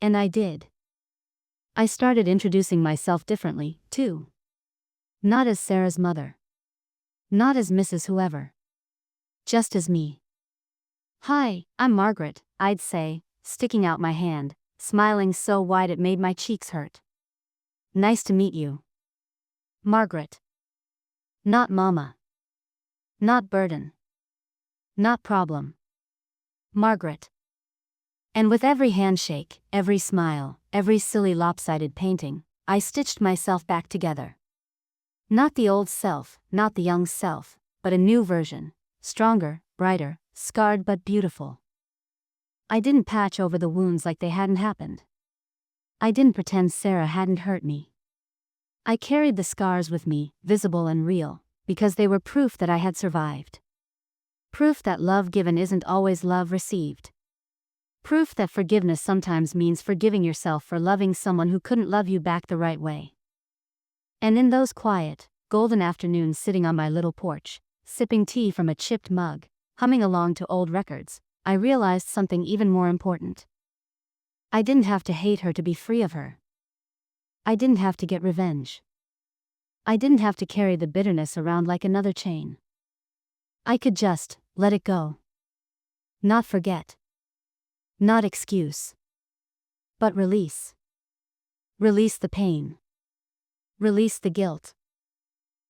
And I did. I started introducing myself differently, too. Not as Sarah's mother. Not as Mrs. Whoever. Just as me. "Hi, I'm Margaret," I'd say, sticking out my hand, smiling so wide it made my cheeks hurt. "Nice to meet you. Margaret." Not mama. Not burden. Not problem. Margaret. And with every handshake, every smile, every silly lopsided painting, I stitched myself back together. Not the old self, not the young self, but a new version, stronger, brighter, scarred but beautiful. I didn't patch over the wounds like they hadn't happened. I didn't pretend Sarah hadn't hurt me. I carried the scars with me, visible and real, because they were proof that I had survived. Proof that love given isn't always love received. Proof that forgiveness sometimes means forgiving yourself for loving someone who couldn't love you back the right way. And in those quiet, golden afternoons sitting on my little porch, sipping tea from a chipped mug, humming along to old records, I realized something even more important. I didn't have to hate her to be free of her. I didn't have to get revenge. I didn't have to carry the bitterness around like another chain. I could just let it go. Not forget. Not excuse. But release. Release the pain. Release the guilt.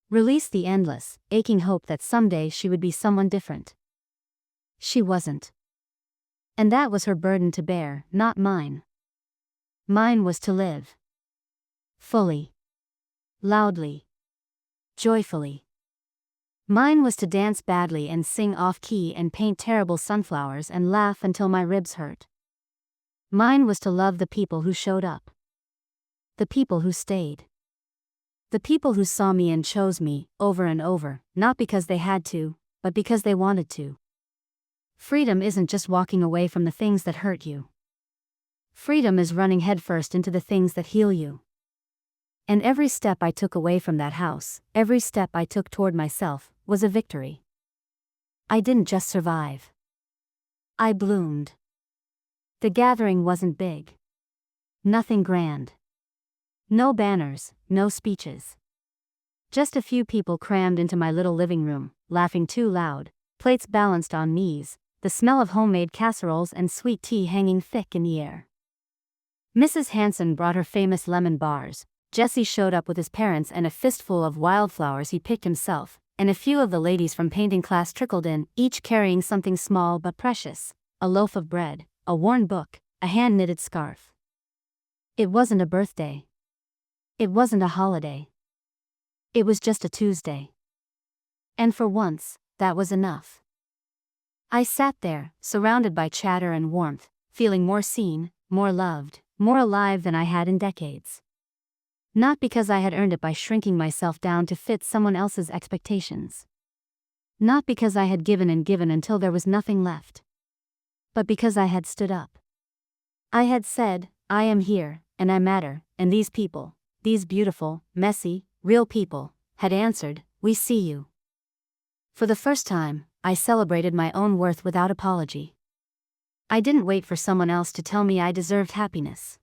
Release the endless, aching hope that someday she would be someone different. She wasn't. And that was her burden to bear, not mine. Mine was to live. Fully. Loudly. Joyfully. Mine was to dance badly and sing off-key and paint terrible sunflowers and laugh until my ribs hurt. Mine was to love the people who showed up. The people who stayed. The people who saw me and chose me, over and over, not because they had to, but because they wanted to. Freedom isn't just walking away from the things that hurt you. Freedom is running headfirst into the things that heal you. And every step I took away from that house, every step I took toward myself, was a victory. I didn't just survive. I bloomed. The gathering wasn't big. Nothing grand. No banners, no speeches. Just a few people crammed into my little living room, laughing too loud, plates balanced on knees, the smell of homemade casseroles and sweet tea hanging thick in the air. Mrs. Hanson brought her famous lemon bars. Jesse showed up with his parents and a fistful of wildflowers he picked himself, and a few of the ladies from painting class trickled in, each carrying something small but precious, a loaf of bread, a worn book, a hand-knitted scarf. It wasn't a birthday. It wasn't a holiday. It was just a Tuesday. And for once, that was enough. I sat there, surrounded by chatter and warmth, feeling more seen, more loved, more alive than I had in decades. Not because I had earned it by shrinking myself down to fit someone else's expectations. Not because I had given and given until there was nothing left. But because I had stood up. I had said, I am here, and I matter, and these people, these beautiful, messy, real people, had answered, we see you. For the first time, I celebrated my own worth without apology. I didn't wait for someone else to tell me I deserved happiness.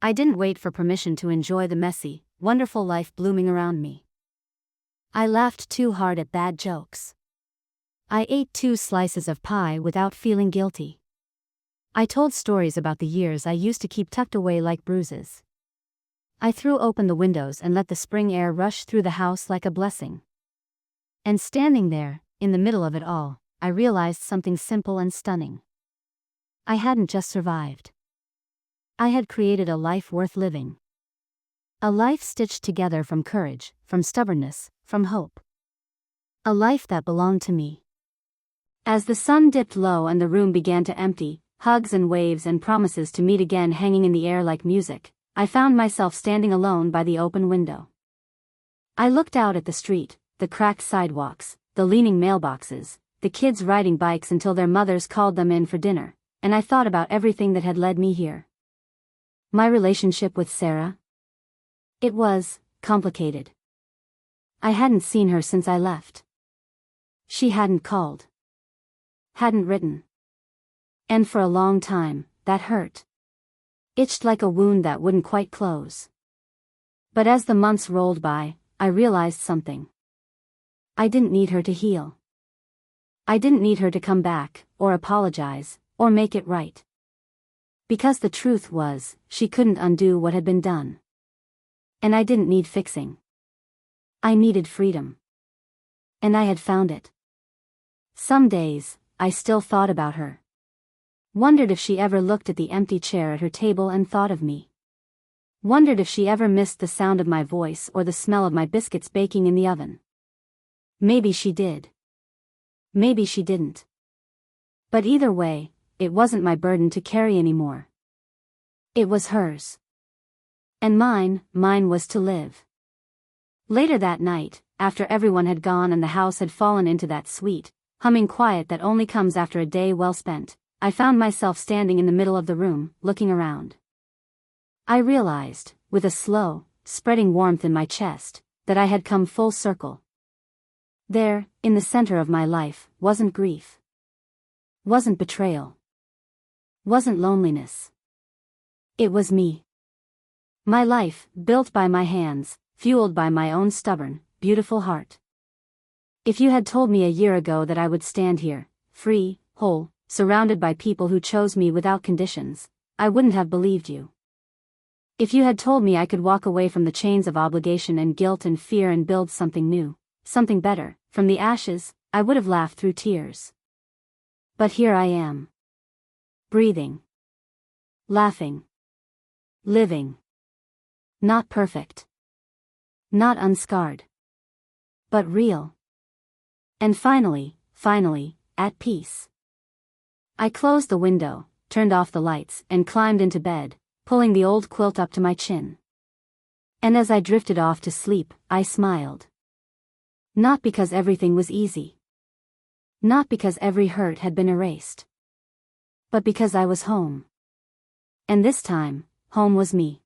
I didn't wait for permission to enjoy the messy, wonderful life blooming around me. I laughed too hard at bad jokes. I ate 2 slices of pie without feeling guilty. I told stories about the years I used to keep tucked away like bruises. I threw open the windows and let the spring air rush through the house like a blessing. And standing there, in the middle of it all, I realized something simple and stunning. I hadn't just survived. I had created a life worth living. A life stitched together from courage, from stubbornness, from hope. A life that belonged to me. As the sun dipped low and the room began to empty, hugs and waves and promises to meet again hanging in the air like music, I found myself standing alone by the open window. I looked out at the street, the cracked sidewalks, the leaning mailboxes, the kids riding bikes until their mothers called them in for dinner, and I thought about everything that had led me here. My relationship with Sarah? It was complicated. I hadn't seen her since I left. She hadn't called. Hadn't written. And for a long time, that hurt. Itched like a wound that wouldn't quite close. But as the months rolled by, I realized something. I didn't need her to heal. I didn't need her to come back, or apologize, or make it right. Because the truth was, she couldn't undo what had been done. And I didn't need fixing. I needed freedom. And I had found it. Some days, I still thought about her. Wondered if she ever looked at the empty chair at her table and thought of me. Wondered if she ever missed the sound of my voice or the smell of my biscuits baking in the oven. Maybe she did. Maybe she didn't. But either way, it wasn't my burden to carry anymore. It was hers. And mine was to live. Later that night, after everyone had gone and the house had fallen into that sweet, humming quiet that only comes after a day well spent, I found myself standing in the middle of the room, looking around. I realized, with a slow, spreading warmth in my chest, that I had come full circle. There, in the center of my life, wasn't grief. Wasn't betrayal. Wasn't loneliness. It was me. My life, built by my hands, fueled by my own stubborn, beautiful heart. If you had told me a year ago that I would stand here, free, whole, surrounded by people who chose me without conditions, I wouldn't have believed you. If you had told me I could walk away from the chains of obligation and guilt and fear and build something new, something better, from the ashes, I would have laughed through tears. But here I am. Breathing. Laughing. Living. Not perfect. Not unscarred. But real. And finally, at peace. I closed the window, turned off the lights, and climbed into bed, pulling the old quilt up to my chin. And as I drifted off to sleep, I smiled. Not because everything was easy. Not because every hurt had been erased. But because I was home. And this time, home was me.